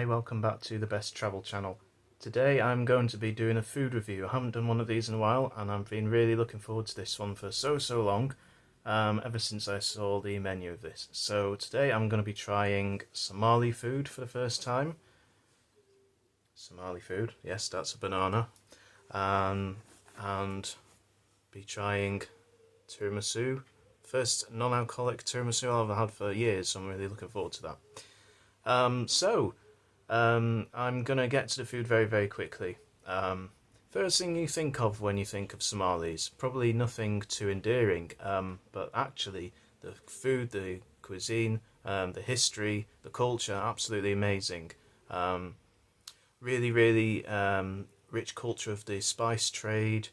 Hi, welcome back to the Best Travel channel. Today I'm going to be doing a food review. I haven't done one of these in a while and I've been really looking forward to this one for so long, ever since I saw the menu of this. So today I'm going to be trying Somali food for the first time. Somali food, yes, that's a banana. And be trying tiramisu. First non-alcoholic tiramisu I've had for years, so I'm really looking forward to that. I'm gonna get to the food very quickly. First thing you think of when you think of Somalis, probably nothing too endearing, but actually the food, the cuisine, the history, the culture, absolutely amazing. Really rich culture of the spice trade.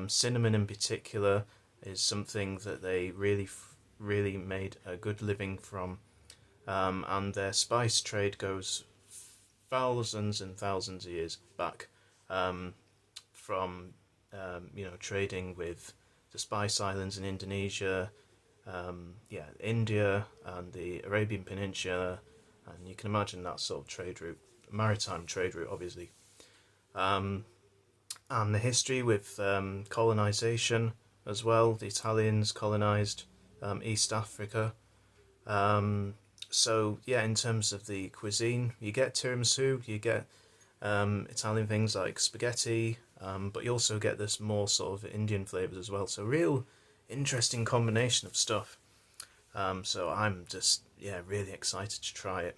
Cinnamon in particular is something that they really made a good living from. And their spice trade goes thousands and thousands of years back, from trading with the Spice Islands in Indonesia, India and the Arabian Peninsula, and you can imagine that sort of trade route, maritime trade route, obviously. And the history with colonisation as well. The Italians colonised East Africa. So yeah, in terms of the cuisine, you get tiramisu, you get Italian things like spaghetti, but you also get this more sort of Indian flavours as well. So real interesting combination of stuff. So I'm just really excited to try it.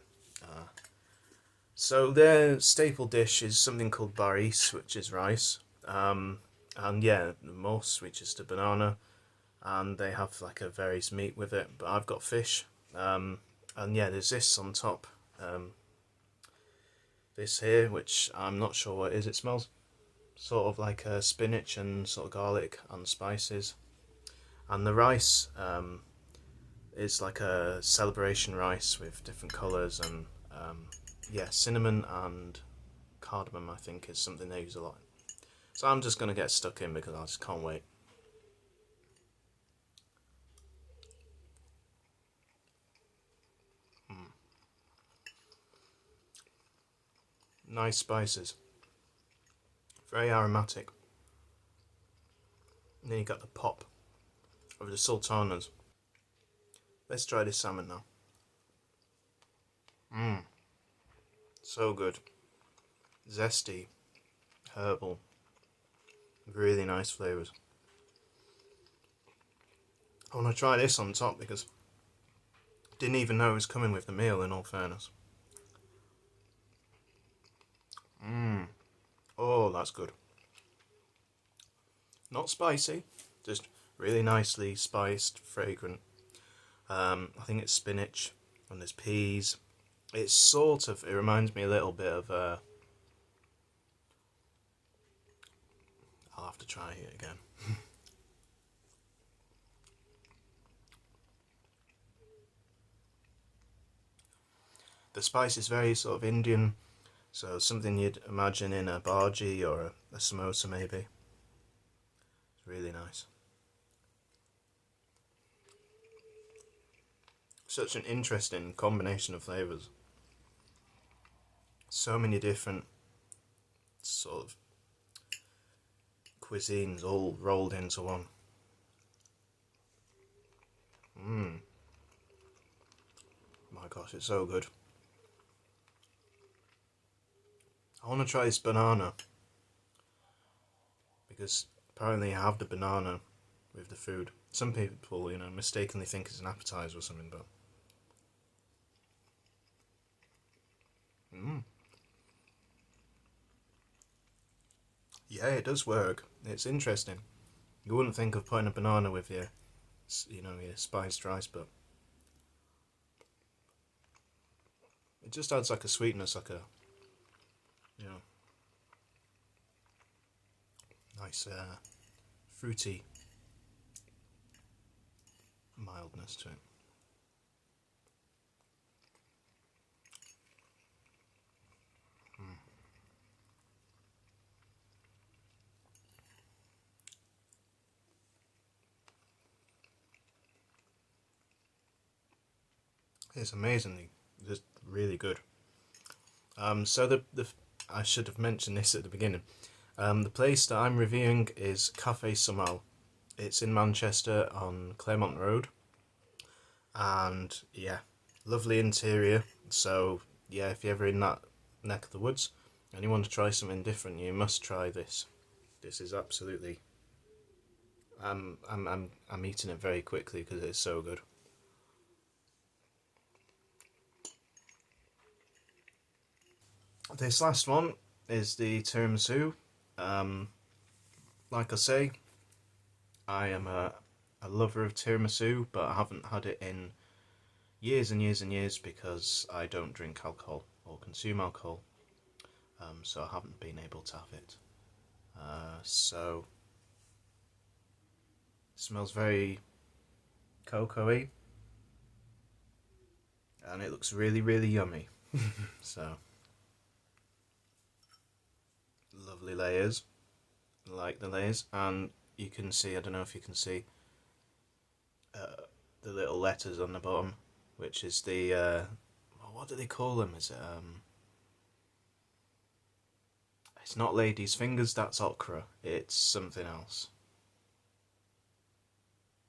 So their staple dish is something called baris, which is rice, and the mousse, which is the banana, and they have like a various meat with it. But I've got fish. And there's this on top, this here, which I'm not sure what it is. It smells sort of like spinach and sort of garlic and spices. And the rice is like a celebration rice with different colours and cinnamon and cardamom, I think, is something they use a lot. So I'm just going to get stuck in because I just can't wait. Nice spices, very aromatic. And then you got the pop of the sultanas. Let's try this salmon now. So good. Zesty, herbal, really nice flavours. I want to try this on top because I didn't even know it was coming with the meal, in all fairness. Oh, that's good. Not spicy, just really nicely spiced, fragrant. I think it's spinach and there's peas. It reminds me a little bit of I'll have to try it again. The spice is very sort of Indian, so something you'd imagine in a bhaji or a samosa maybe. It's really nice. Such an interesting combination of flavours. So many different sort of cuisines all rolled into one. My gosh, it's so good. I want to try this banana because apparently I have the banana with the food. Some people, mistakenly think it's an appetizer or something, but yeah, it does work. It's interesting. You wouldn't think of putting a banana with your spiced rice, but it just adds like a sweetness, like a nice fruity mildness to it. It's amazingly just really good. So the I should have mentioned this at the beginning. The place that I'm reviewing is Café Soomaal. It's in Manchester on Claremont Road, and yeah, lovely interior. So yeah, if you're ever in that neck of the woods and you want to try something different, you must try this. This is absolutely. I'm eating it very quickly because it's so good. This last one is the tiramisu. Um, like I say, I am a lover of tiramisu, but I haven't had it in years and years and years because I don't drink alcohol or consume alcohol, so I haven't been able to have it. So it smells very cocoa-y, and it looks really, really yummy. So lovely layers, like the layers, and you can see. I don't know if you can see the little letters on the bottom, which is the what do they call them? Is it It's not ladies' fingers. That's okra. It's something else.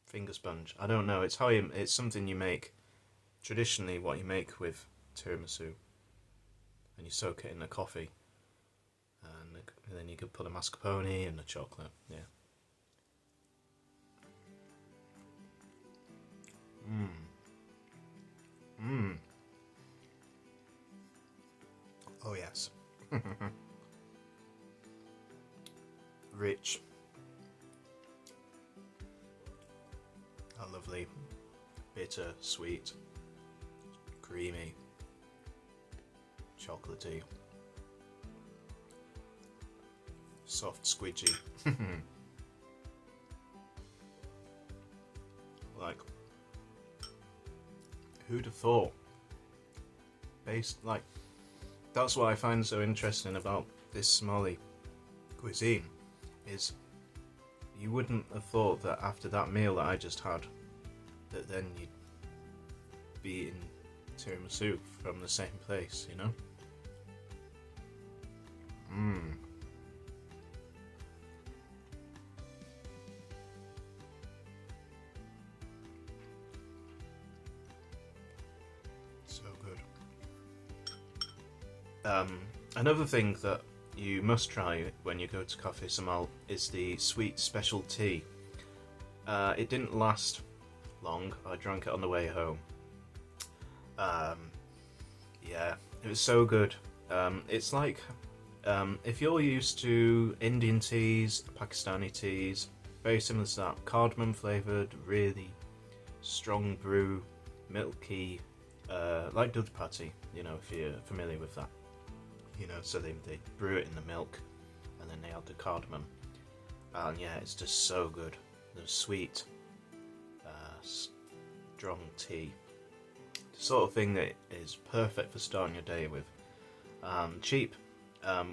Finger sponge. I don't know. It's how you. It's something you make traditionally. What you make with tiramisu, and you soak it in the coffee, and then you could put a mascarpone and the chocolate. Yeah. Mmm. Mmm. Oh yes. Rich. A lovely, bitter, sweet, creamy, chocolatey, soft, squidgy. Like, who'd have thought? That's what I find so interesting about this Somali cuisine, is you wouldn't have thought that after that meal that I just had, that then you'd be eating tiramisu from the same place, you know? Mmm. So good. Another thing that you must try when you go to Café Soomaal is the sweet special tea. It didn't last long. I drank it on the way home. Um, yeah, it was so good. It's like if you're used to Indian teas, Pakistani teas, very similar to that, cardamom flavoured, really strong brew, milky, like dudh patti, you know, if you're familiar with that. You know, so they brew it in the milk and then they add the cardamom. And yeah, it's just so good. The sweet, strong tea. The sort of thing that is perfect for starting your day with. Cheap.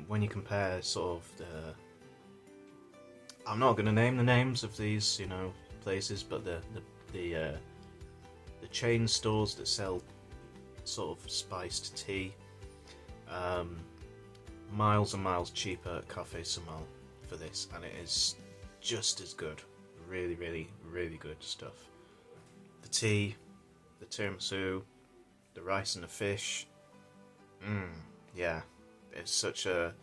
When you compare sort of I'm not going to name the names of these, you know, places, but the chain stores that sell sort of spiced tea, miles and miles cheaper at Café Soomaal for this, and it is just as good. Really, really, really good stuff. The tea, the tiramisu, the rice and the fish. Yeah, it's such a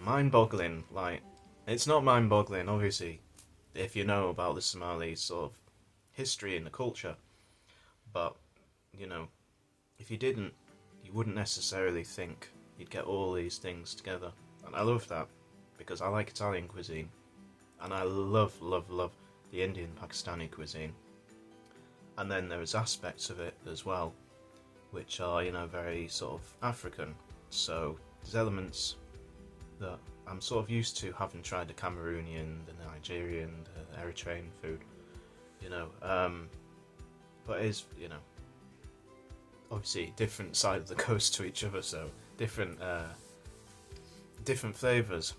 mind-boggling. Like, it's not mind-boggling, obviously, if you know about the Somali sort of history and the culture, but you know, if you didn't, you wouldn't necessarily think you'd get all these things together. And I love that because I like Italian cuisine, and I love, love, love the Indian Pakistani cuisine. And then there's aspects of it as well, which are, you know, very sort of African. So there's elements that I'm sort of used to, having tried the Cameroonian, the Nigerian, the Eritrean food, you know. But it is, you know, obviously different side of the coast to each other, so different flavours.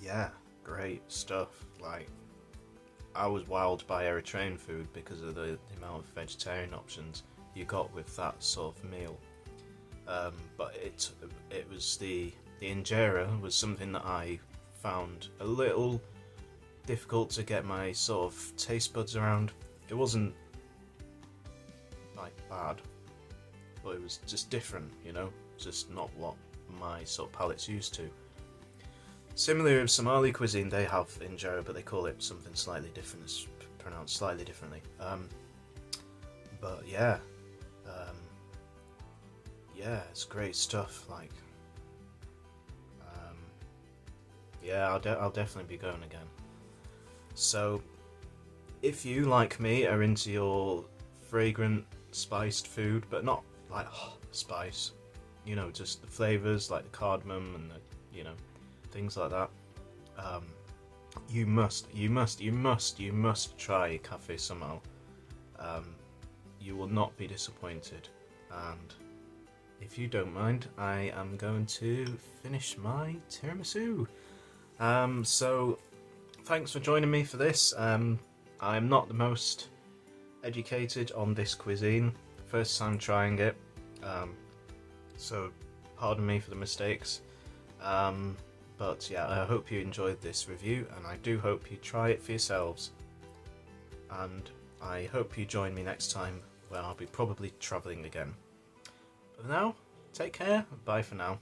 Yeah, great stuff. Like, I was wowed by Eritrean food because of the amount of vegetarian options. you got with that sort of meal. But it was the injera was something that I found a little difficult to get my sort of taste buds around. It wasn't like bad, but it was just different, you know, just not what my sort of palate's used to. Similarly with Somali cuisine, they have injera, but they call it something slightly different. It's pronounced slightly differently. But yeah, yeah, it's great stuff. Like, yeah, I'll definitely be going again. So, if you, like me, are into your fragrant, spiced food, but not like spice, you know, just the flavors like the cardamom and the, you know, things like that, you must try Café Soomaal. You will not be disappointed, and if you don't mind, I am going to finish my tiramisu. So thanks for joining me for this. I'm not the most educated on this cuisine, first time trying it, so pardon me for the mistakes. But yeah, I hope you enjoyed this review, and I do hope you try it for yourselves. And I hope you join me next time, where I'll be probably travelling again. But for now, take care, bye for now.